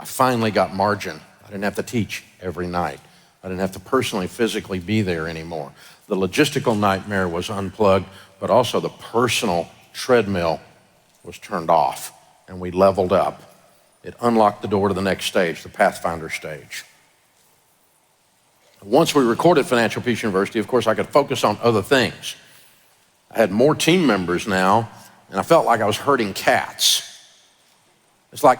finally got margin. I didn't have to teach every night. I didn't have to personally, physically be there anymore. The logistical nightmare was unplugged, but also the personal treadmill was turned off, and we leveled up. It unlocked the door to the next stage, the Pathfinder stage. Once we recorded Financial Peace University, of course, I could focus on other things. I had more team members now, and I felt like I was herding cats. It's like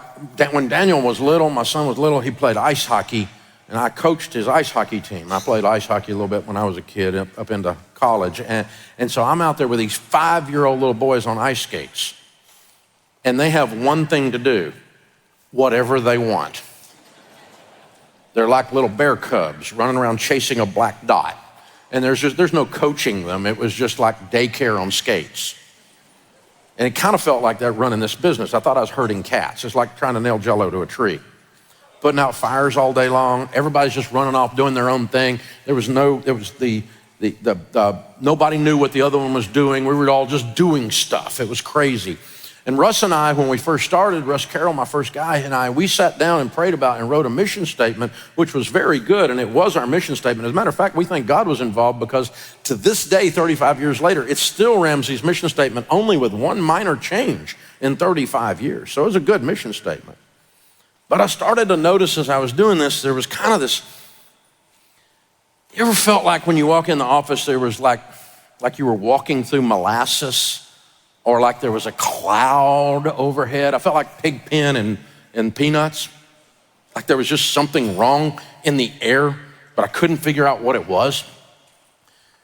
when Daniel was little, my son was little, he played ice hockey, and I coached his ice hockey team. I played ice hockey a little bit when I was a kid up into college. And so I'm out there with these 5-year-old little boys on ice skates. And they have one thing to do, whatever they want. They're like little bear cubs running around chasing a black dot. And there's no coaching them. It was just like daycare on skates. And it kind of felt like that running this business. I thought I was herding cats. It's like trying to nail Jell-O to a tree. Putting out fires all day long. Everybody's just running off doing their own thing. Nobody knew what the other one was doing. We were all just doing stuff. It was crazy. And Russ and I, when we first started, Russ Carroll, my first guy, and I, we sat down and prayed about and wrote a mission statement, which was very good, and it was our mission statement. As a matter of fact, we think God was involved because to this day, 35 years later, it's still Ramsey's mission statement, only with one minor change in 35 years. So it was a good mission statement. But I started to notice as I was doing this, there was kind of this, you ever felt like when you walk in the office, there was like you were walking through molasses, or like there was a cloud overhead? I felt like Pigpen and Peanuts. Like there was just something wrong in the air, but I couldn't figure out what it was.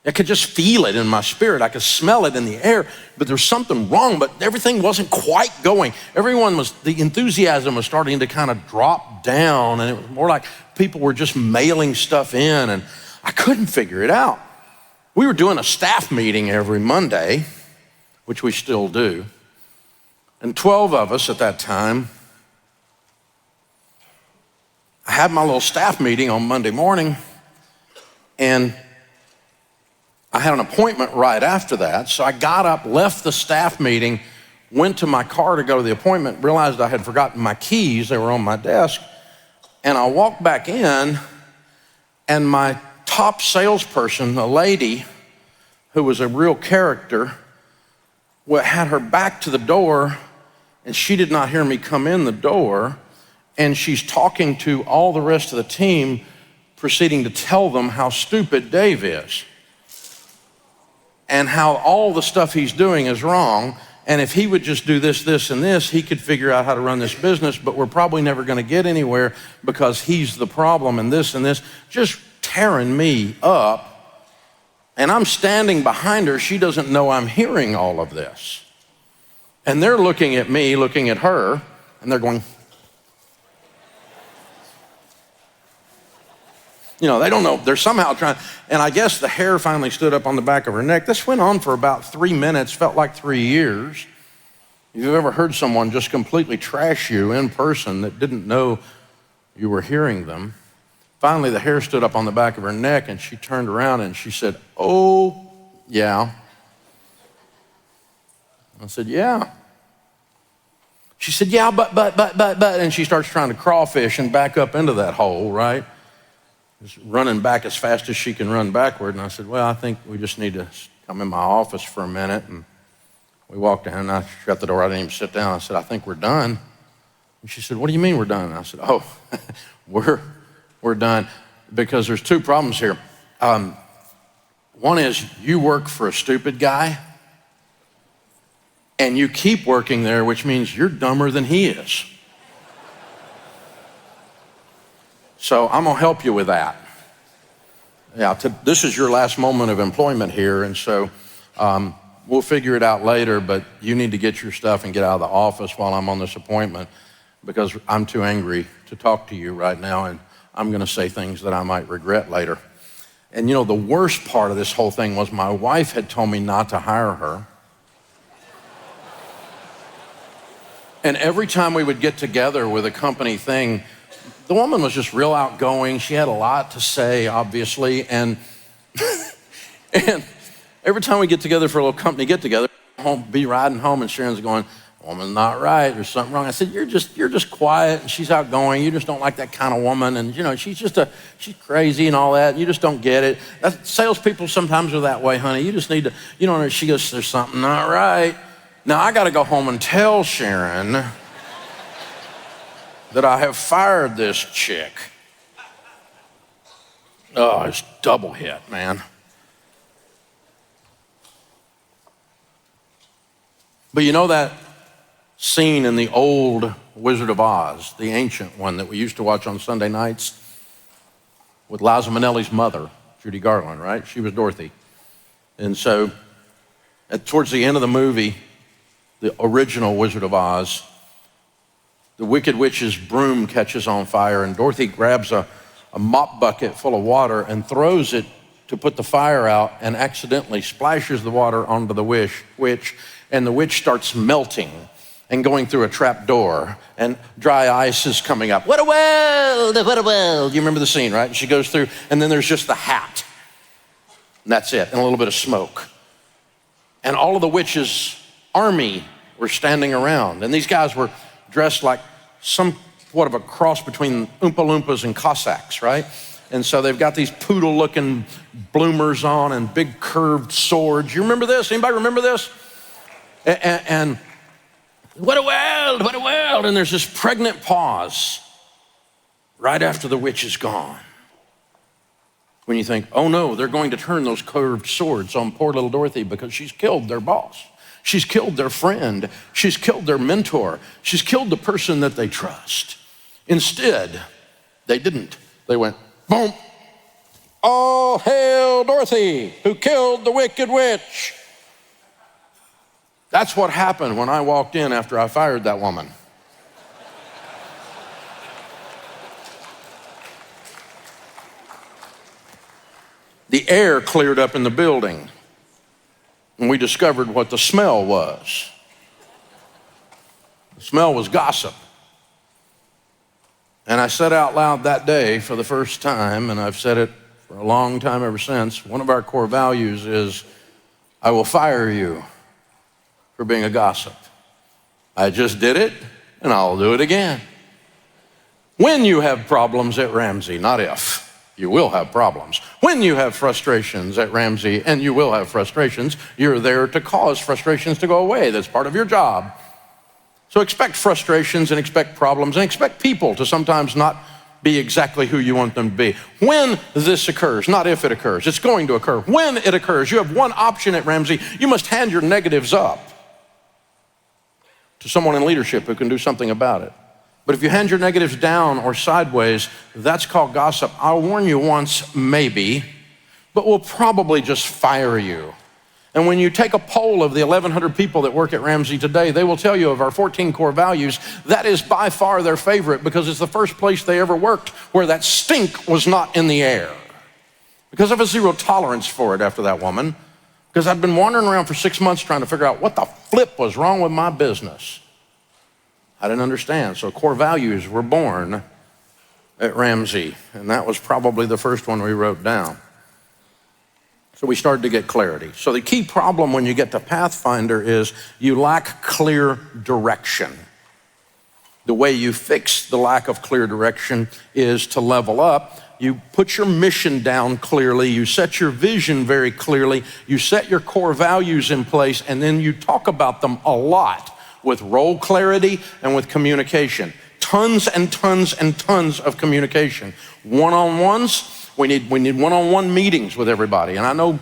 I could just feel it in my spirit. I could smell it in the air, but there was something wrong, but everything wasn't quite going. The enthusiasm was starting to kind of drop down, and it was more like people were just mailing stuff in, and I couldn't figure it out. We were doing a staff meeting every Monday, which we still do, and 12 of us at that time. I had my little staff meeting on Monday morning, and I had an appointment right after that, so I got up, left the staff meeting, went to my car to go to the appointment, realized I had forgotten my keys. They were on my desk, and I walked back in, and my top salesperson, a lady who was a real character, had her back to the door, and she did not hear me come in the door, and she's talking to all the rest of the team, proceeding to tell them how stupid Dave is and how all the stuff he's doing is wrong, and if he would just do this, this, and this, he could figure out how to run this business, but we're probably never going to get anywhere because he's the problem, and this, just tearing me up. And I'm standing behind her. She doesn't know I'm hearing all of this. And they're looking at me, looking at her, and they're going, they don't know. They're somehow trying, and I guess the hair finally stood up on the back of her neck. This went on for about 3 minutes, felt like 3 years. If you've ever heard someone just completely trash you in person that didn't know you were hearing them. Finally, the hair stood up on the back of her neck, and she turned around and she said, "Oh, yeah." I said, "Yeah." She said, "Yeah, but," and she starts trying to crawfish and back up into that hole, right? Just running back as fast as she can run backward. And I said, "Well, I think we just need to come in my office for a minute." And we walked in, and I shut the door. I didn't even sit down. I said, "I think we're done." And she said, "What do you mean we're done?" And I said, "Oh, we're done, because there's 2 problems here. One is you work for a stupid guy, and you keep working there, which means you're dumber than he is. So I'm gonna help you with that. Yeah, this is your last moment of employment here, and so we'll figure it out later, but you need to get your stuff and get out of the office while I'm on this appointment, because I'm too angry to talk to you right now, and I'm gonna say things that I might regret later." And the worst part of this whole thing was my wife had told me not to hire her. And every time we would get together with a company thing, the woman was just real outgoing. She had a lot to say, obviously, and every time we get together for a little company get-together, be riding home, and Sharon's going, woman's not right, there's something wrong. I said, you're just quiet, and she's outgoing. You just don't like that kind of woman, and she's crazy and all that, and you just don't get it. Salespeople sometimes are that way, honey. You just need to, she goes, there's something not right. Now I got to go home and tell Sharon that I have fired this chick. Oh, it's double hit, man. But you know that scene in the old Wizard of Oz, the ancient one that we used to watch on Sunday nights with Liza Minnelli's mother, Judy Garland, right? She was Dorothy. And so towards the end of the movie, the original Wizard of Oz, the Wicked Witch's broom catches on fire, and Dorothy grabs a mop bucket full of water and throws it to put the fire out, and accidentally splashes the water onto the witch, and the witch starts melting and going through a trap door, and dry ice is coming up. What a world, what a world. You remember the scene, right? And she goes through, and then there's just the hat. And that's it, and a little bit of smoke. And all of the witches' army were standing around, and these guys were dressed like somewhat of a cross between Oompa Loompas and Cossacks, right? And so they've got these poodle-looking bloomers on and big curved swords. You remember this? Anybody remember this? And what a world, what a world. And there's this pregnant pause right after the witch is gone. When you think, oh no, they're going to turn those curved swords on poor little Dorothy because she's killed their boss. She's killed their friend. She's killed their mentor. She's killed the person that they trust. Instead, they didn't. They went, boom. All hail Dorothy, who killed the Wicked Witch. That's what happened when I walked in after I fired that woman. The air cleared up in the building, and we discovered what the smell was. The smell was gossip. And I said out loud that day for the first time, and I've said it for a long time ever since, one of our core values is, I will fire you for being a gossip. I just did it, and I'll do it again. When you have problems at Ramsey, not if, you will have problems. When you have frustrations at Ramsey, and you will have frustrations, you're there to cause frustrations to go away. That's part of your job. So expect frustrations and expect problems and expect people to sometimes not be exactly who you want them to be. When this occurs, not if it occurs, it's going to occur. When it occurs, you have one option at Ramsey. You must hand your negatives up to someone in leadership who can do something about it. But if you hand your negatives down or sideways, that's called gossip. I'll warn you once, maybe, but we'll probably just fire you. And when you take a poll of the 1,100 people that work at Ramsey today, they will tell you of our 14 core values, that is by far their favorite because it's the first place they ever worked where that stink was not in the air. Because I have a zero tolerance for it after that woman, because I'd been wandering around for 6 months trying to figure out what the flip was wrong with my business. I didn't understand. So core values were born at Ramsey, and that was probably the first one we wrote down. So we started to get clarity. So the key problem when you get to Pathfinder is you lack clear direction. The way you fix the lack of clear direction is to level up. You put your mission down clearly, you set your vision very clearly, you set your core values in place, and then you talk about them a lot with role clarity and with communication. Tons and tons and tons of communication. One-on-ones, we need one-on-one meetings with everybody. And I know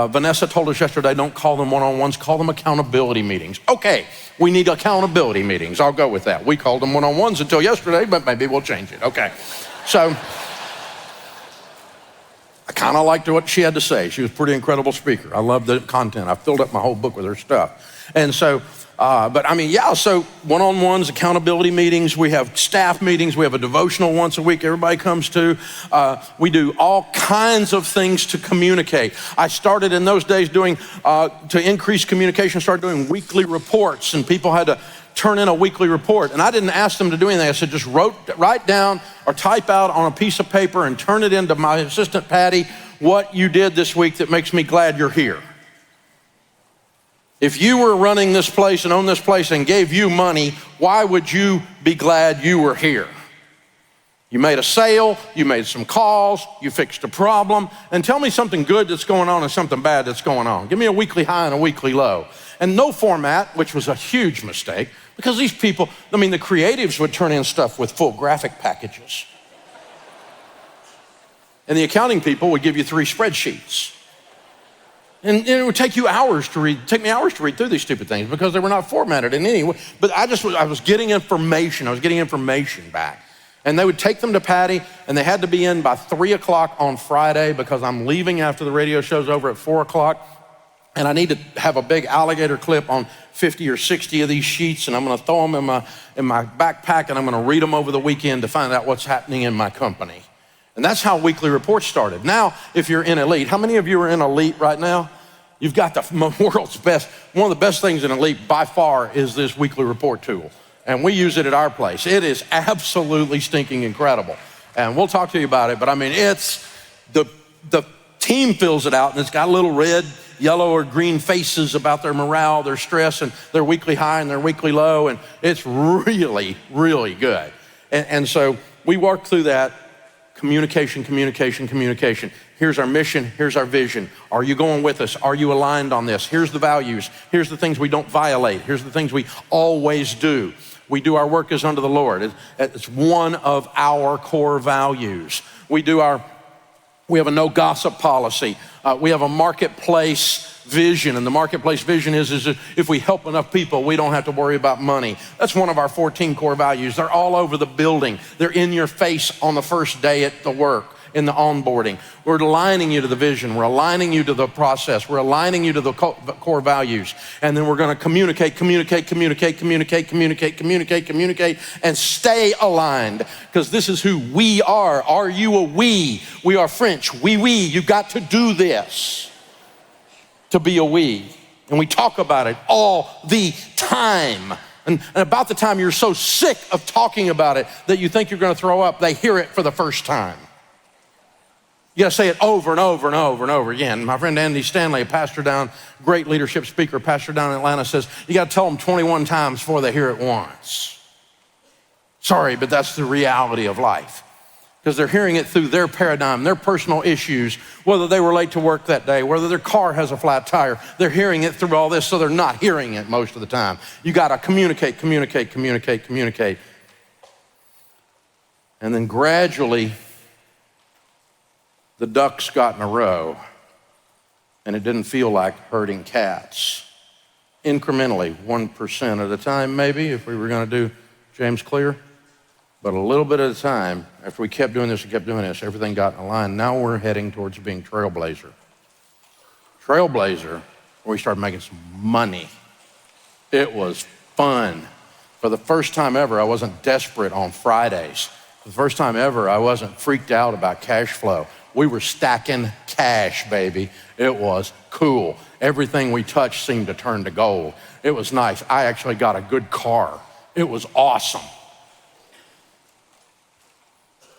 Vanessa told us yesterday, don't call them one-on-ones, call them accountability meetings. Okay, we need accountability meetings. I'll go with that. We called them one-on-ones until yesterday, but maybe we'll change it. Okay, so I kind of liked what she had to say. She was a pretty incredible speaker. I love the content. I filled up my whole book with her stuff. And so, so one-on-ones, accountability meetings, we have staff meetings, we have a devotional once a week everybody comes to. We do all kinds of things to communicate. I started in those days doing, to increase communication, started doing weekly reports, and people had to turn in a weekly report. And I didn't ask them to do anything. I said, just write down or type out on a piece of paper and turn it into my assistant, Patty, what you did this week that makes me glad you're here. If you were running this place and owned this place and gave you money, why would you be glad you were here? You made a sale, you made some calls, you fixed a problem, and tell me something good that's going on and something bad that's going on. Give me a weekly high and a weekly low. And no format, which was a huge mistake, because these people, the creatives would turn in stuff with full graphic packages. And the accounting people would give you 3 spreadsheets. And it would take me hours to read through these stupid things because they were not formatted in any way. But I was getting information. I was getting information back. And they would take them to Patty, and they had to be in by 3 o'clock on Friday because I'm leaving after the radio show's over at 4 o'clock. And I need to have a big alligator clip on 50 or 60 of these sheets, and I'm gonna throw them in my backpack, and I'm gonna read them over the weekend to find out what's happening in my company. And that's how weekly reports started. Now, if you're in Elite, how many of you are in Elite right now? You've got the world's best. One of the best things in Elite by far is this weekly report tool. And we use it at our place. It is absolutely stinking incredible. And we'll talk to you about it, but it's, the team fills it out, and it's got little red, yellow, or green faces about their morale, their stress, and their weekly high and their weekly low, and it's really, really good. And so we work through that. Communication. Here's our mission, here's our vision. Are you going with us? Are you aligned on this? Here's the values. Here's the things we don't violate. Here's the things we always do. We do our work as unto the Lord. It's one of our core values. We have a no gossip policy. We have a marketplace vision, and the marketplace vision is if we help enough people, we don't have to worry about money. That's one of our 14 core values. They're all over the building. They're in your face on the first day at the work, in the onboarding. We're aligning you to the vision. We're aligning you to the process. We're aligning you to the core values. And then we're gonna communicate, and stay aligned, because this is who we are. Are you a we? We are French. We. You got to do this to be a we. And we talk about it all the time. And about the time you're so sick of talking about it that you think you're gonna throw up, they hear it for the first time. You gotta say it over and over and over and over again. My friend Andy Stanley, a pastor down, great leadership speaker, pastor down in Atlanta, says, you gotta tell them 21 times before they hear it once. Sorry, but that's the reality of life. Because they're hearing it through their paradigm, their personal issues, whether they were late to work that day, whether their car has a flat tire. They're hearing it through all this, so they're not hearing it most of the time. You gotta communicate. And then gradually, the ducks got in a row, and it didn't feel like herding cats. Incrementally, 1% at a time maybe, if we were gonna do James Clear. But a little bit at a time, after we kept doing this, everything got in line. Now we're heading towards being Trailblazer. Trailblazer, where we started making some money. It was fun. For the first time ever, I wasn't desperate on Fridays. For the first time ever, I wasn't freaked out about cash flow. We were stacking cash, baby. It was cool. Everything we touched seemed to turn to gold. It was nice. I actually got a good car. It was awesome.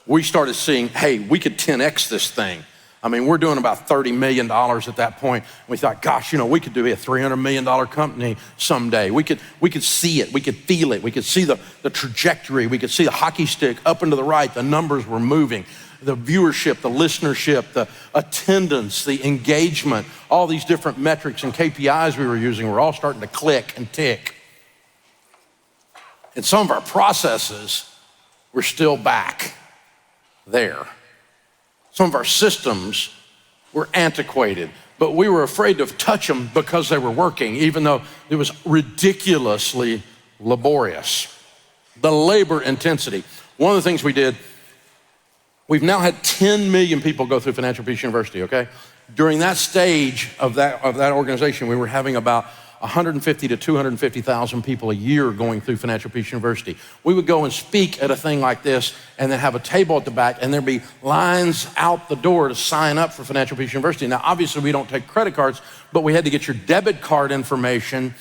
We started seeing, hey, we could 10X this thing. I mean, we're doing about $30 million at that point. We thought, gosh, we could do a $300 million company someday. We could see it, we could feel it. We could see the trajectory. We could see the hockey stick up and to the right. The numbers were moving. The viewership, the listenership, the attendance, the engagement, all these different metrics and KPIs we were using were all starting to click and tick. And some of our processes were still back there. Some of our systems were antiquated, but we were afraid to touch them because they were working, even though it was ridiculously laborious. The labor intensity. One of the things we did, we've now had 10 million people go through Financial Peace University, okay? During that stage of that organization, we were having about 150 to 250,000 people a year going through Financial Peace University. We would go and speak at a thing like this and then have a table at the back, and there'd be lines out the door to sign up for Financial Peace University. Now, obviously we don't take credit cards, but we had to get your debit card information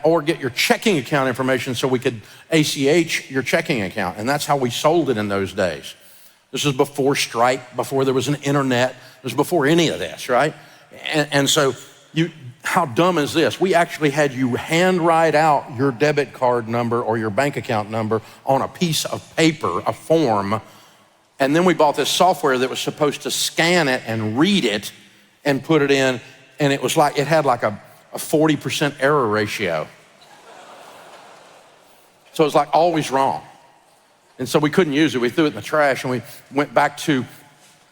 or get your checking account information so we could ACH your checking account. And that's how we sold it in those days. This was before Stripe, before there was an internet. It was before any of this, right? And so how dumb is this? We actually had you handwrite out your debit card number or your bank account number on a piece of paper, a form, and then we bought this software that was supposed to scan it and read it and put it in, and it had like a 40% error ratio. So it was like always wrong. And so we couldn't use it. We threw it in the trash, and we went back to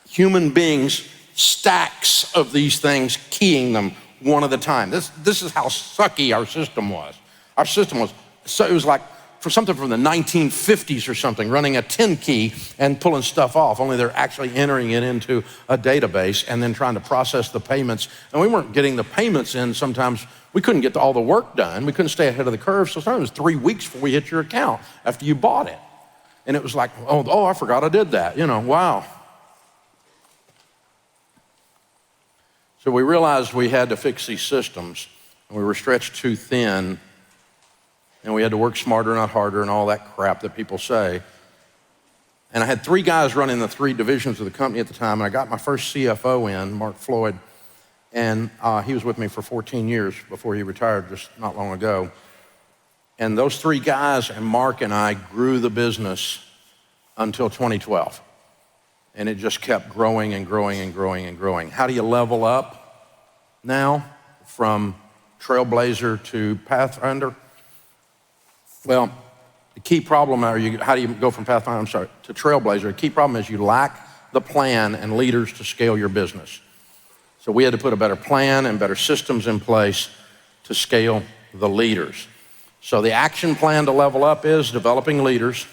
human beings, stacks of these things, keying them one at a time. This is how sucky our system was. Our system was, so it was like for something from the 1950s or something, running a 10 key and pulling stuff off, only they're actually entering it into a database and then trying to process the payments. And we weren't getting the payments in. Sometimes we couldn't get all the work done. We couldn't stay ahead of the curve. So sometimes it was 3 weeks before we hit your account after you bought it. And it was like, oh, I forgot I did that. Wow. So we realized we had to fix these systems, and we were stretched too thin, and we had to work smarter, not harder, and all that crap that people say. And I had 3 guys running the 3 divisions of the company at the time, and I got my first CFO in, Mark Floyd, and he was with me for 14 years before he retired just not long ago. And those 3 guys and Mark and I grew the business until 2012. And it just kept growing and growing and growing and growing. How do you level up now from Trailblazer to Pathfinder? Well, the key problem, how do you go from Pathfinder, to Trailblazer? The key problem is you lack the plan and leaders to scale your business. So we had to put a better plan and better systems in place to scale the leaders. So the action plan to level up is developing leaders.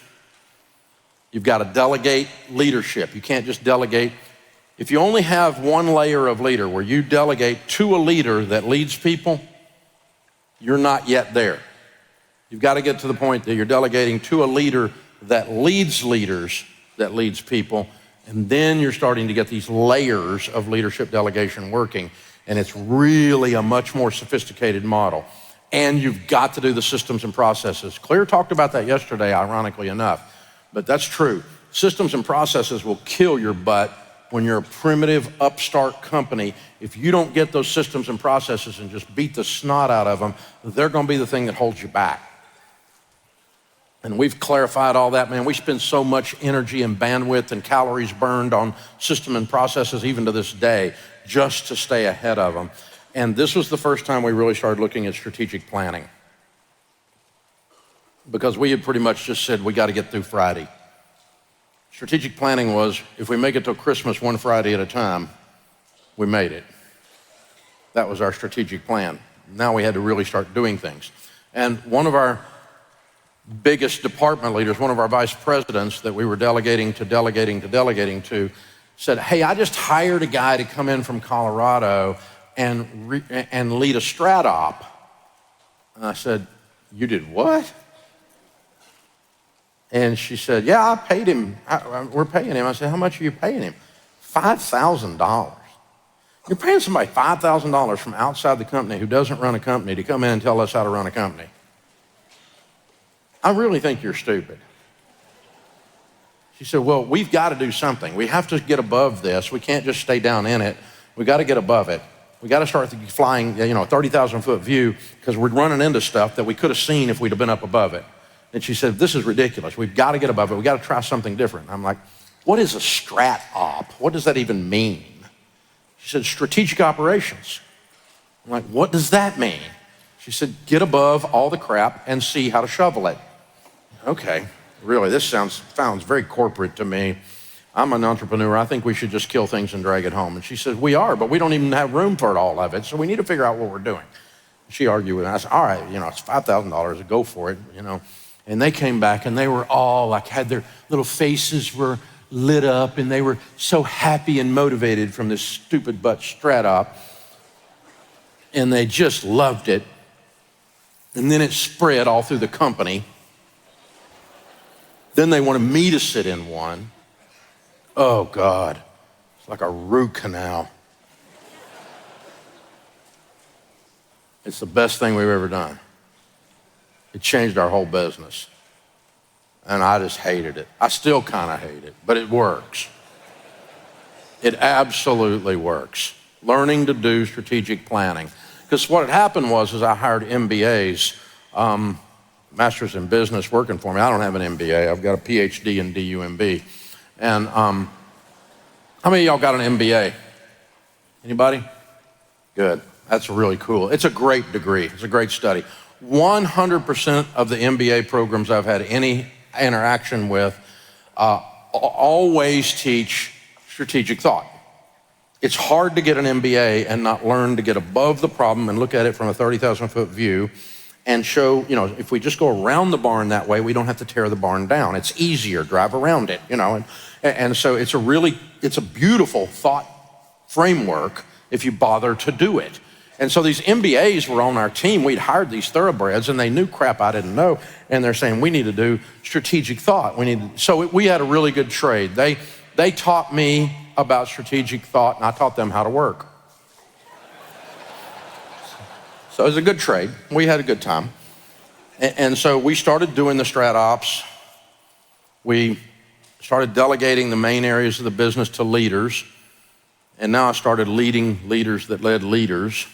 You've got to delegate leadership. You can't just delegate. If you only have one layer of leader where you delegate to a leader that leads people, you're not yet there. You've got to get to the point that you're delegating to a leader that leads leaders, that leads people, and then you're starting to get these layers of leadership delegation working, and it's really a much more sophisticated model. And you've got to do the systems and processes. Clear talked about that yesterday, ironically enough, but that's true. Systems and processes will kill your butt when you're a primitive upstart company. If you don't get those systems and processes and just beat the snot out of them, they're gonna be the thing that holds you back. And we've clarified all that, man. We spend so much energy and bandwidth and calories burned on system and processes even to this day just to stay ahead of them. And this was the first time we really started looking at strategic planning, because we had pretty much just said, we got to get through Friday. Strategic planning was, if we make it till Christmas one Friday at a time, we made it. That was our strategic plan. Now we had to really start doing things. And one of our biggest department leaders, one of our vice presidents that we were delegating to, said, hey, I just hired a guy to come in from Colorado and lead a Strat Op. And I said, you did what? And she said, yeah, I paid him. We're paying him. I said, how much are you paying him? $5,000. You're paying somebody $5,000 from outside the company who doesn't run a company to come in and tell us how to run a company. I really think you're stupid. She said, well, we've got to do something. We have to get above this. We can't just stay down in it. We got to get above it. We got to start flying, a 30,000 foot view, because we're running into stuff that we could have seen if we'd have been up above it. And she said, this is ridiculous. We've got to get above it. We've got to try something different. I'm like, what is a Strat Op? What does that even mean? She said, strategic operations. I'm like, what does that mean? She said, get above all the crap and see how to shovel it. Okay, really, this sounds very corporate to me. I'm an entrepreneur. I think we should just kill things and drag it home. And she said, we are, but we don't even have room for all of it, so we need to figure out what we're doing. She argued with me. I said, all right, it's $5,000, go for it, And they came back, and they were all had their little faces were lit up, and they were so happy and motivated from this stupid butt Strat Op. And they just loved it. And then it spread all through the company. Then they wanted me to sit in one. Oh God, it's like a root canal. It's the best thing we've ever done. It changed our whole business. And I just hated it. I still kind of hate it, but it works. It absolutely works. Learning to do strategic planning. Because what had happened was I hired MBAs, Masters in Business, working for me. I don't have an MBA. I've got a PhD in DUMB. And how many of y'all got an MBA? Anybody? Good. That's really cool. It's a great degree. It's a great study. 100% of the MBA programs I've had any interaction with always teach strategic thought. It's hard to get an MBA and not learn to get above the problem and look at it from a 30,000-foot view and show, if we just go around the barn that way, we don't have to tear the barn down. It's easier, drive around it, and so it's a beautiful thought framework if you bother to do it. And so these MBAs were on our team. We'd hired these thoroughbreds and they knew crap I didn't know. And they're saying, we need to do strategic thought. So we had a really good trade. They taught me about strategic thought and I taught them how to work. So it was a good trade. We had a good time. And so we started doing the Strat Ops. We started delegating the main areas of the business to leaders. And now I started leading leaders that led leaders.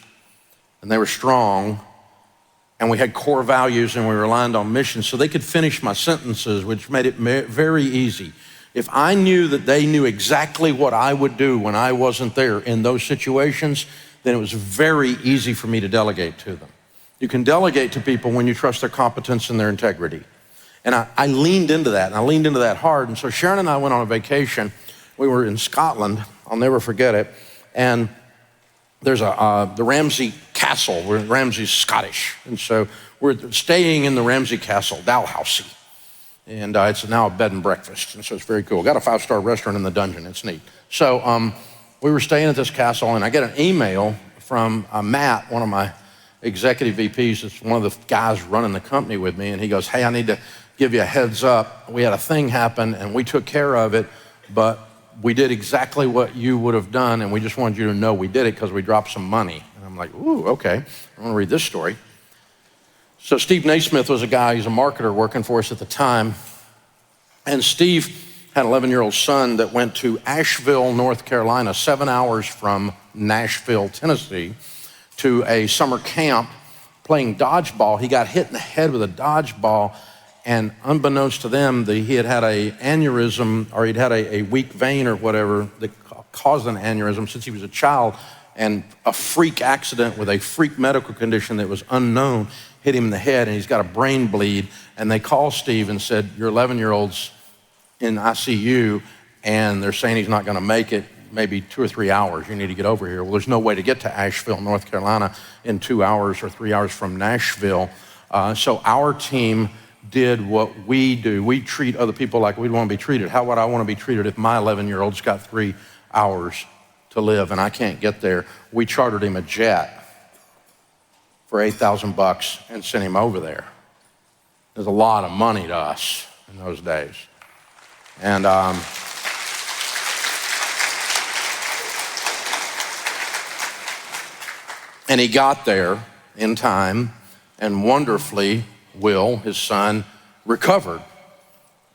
And they were strong, and we had core values, and we were aligned on mission, so they could finish my sentences, which made it very easy. If I knew that they knew exactly what I would do when I wasn't there in those situations, then it was very easy for me to delegate to them. You can delegate to people when you trust their competence and their integrity. And I leaned into that, and I leaned into that hard. And so Sharon and I went on a vacation. We were in Scotland. I'll never forget it. And there's the Ramsey Castle. Ramsey's Scottish. And so we're staying in the Ramsey Castle, Dalhousie. And it's now a bed and breakfast. And so it's very cool. Got a 5-star restaurant in the dungeon. It's neat. So we were staying at this castle, and I get an email from Matt, one of my executive VPs. It's one of the guys running the company with me. And he goes, hey, I need to give you a heads up. We had a thing happen, and we took care of it, but we did exactly what you would have done, and we just wanted you to know we did it because we dropped some money. And I'm like, ooh, okay. I want to read this story. So Steve Naismith was a guy, he's a marketer working for us at the time. And Steve had an 11-year-old son that went to Asheville, North Carolina, 7 hours from Nashville, Tennessee, to a summer camp playing dodgeball. He got hit in the head with a dodgeball, and unbeknownst to them, he had had an aneurysm, or he'd had a weak vein or whatever that caused an aneurysm since he was a child, and a freak accident with a freak medical condition that was unknown hit him in the head, and he's got a brain bleed. And they called Steve and said, your 11-year-old's in ICU, and they're saying he's not gonna make it, maybe 2 or 3 hours. You need to get over here. Well, there's no way to get to Asheville, North Carolina in 2 hours or 3 hours from Nashville. So our team did what we do. We treat other people like we'd want to be treated. How would I want to be treated if my 11-year-old's got 3 hours to live and I can't get there? We chartered him a jet for $8,000 and sent him over there. There's a lot of money to us in those days. And he got there in time, and wonderfully, Will, his son, recovered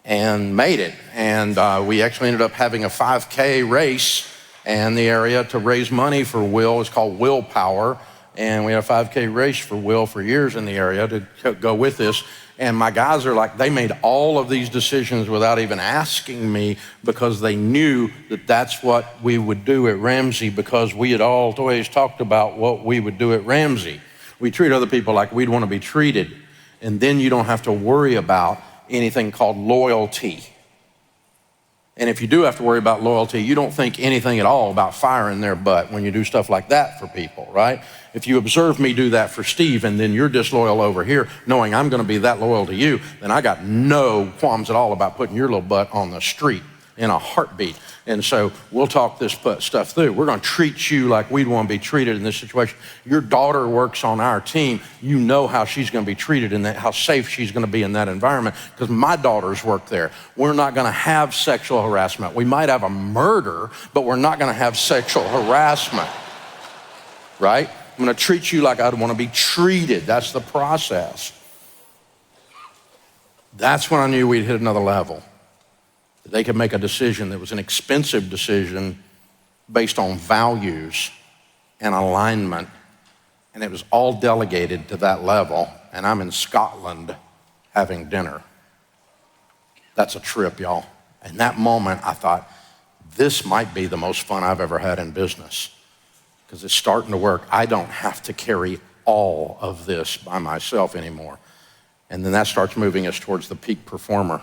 and made it. And we actually ended up having a 5K race in the area to raise money for Will. It's called Willpower. And we had a 5K race for Will for years in the area to go with this. And my guys are like, they made all of these decisions without even asking me, because they knew that that's what we would do at Ramsey, because we had always talked about what we would do at Ramsey. We treat other people like we'd want to be treated. And then you don't have to worry about anything called loyalty. And if you do have to worry about loyalty, you don't think anything at all about firing their butt when you do stuff like that for people, right? If you observe me do that for Steve and then you're disloyal over here, knowing I'm gonna be that loyal to you, then I got no qualms at all about putting your little butt on the street in a heartbeat. And so we'll talk this stuff through. We're gonna treat you like we'd wanna be treated in this situation. Your daughter works on our team. You know how she's gonna be treated in that, how safe she's gonna be in that environment, because my daughters work there. We're not gonna have sexual harassment. We might have a murder, but we're not gonna have sexual harassment, right? I'm gonna treat you like I'd wanna be treated. That's the process. That's when I knew we'd hit another level. They could make a decision that was an expensive decision based on values and alignment And it was all delegated to that level, and I'm in Scotland having dinner. That's a trip, y'all. In that moment, I thought, this might be the most fun I've ever had in business, because it's starting to work. I don't have to carry all of this by myself anymore. And then that starts moving us towards the peak performer.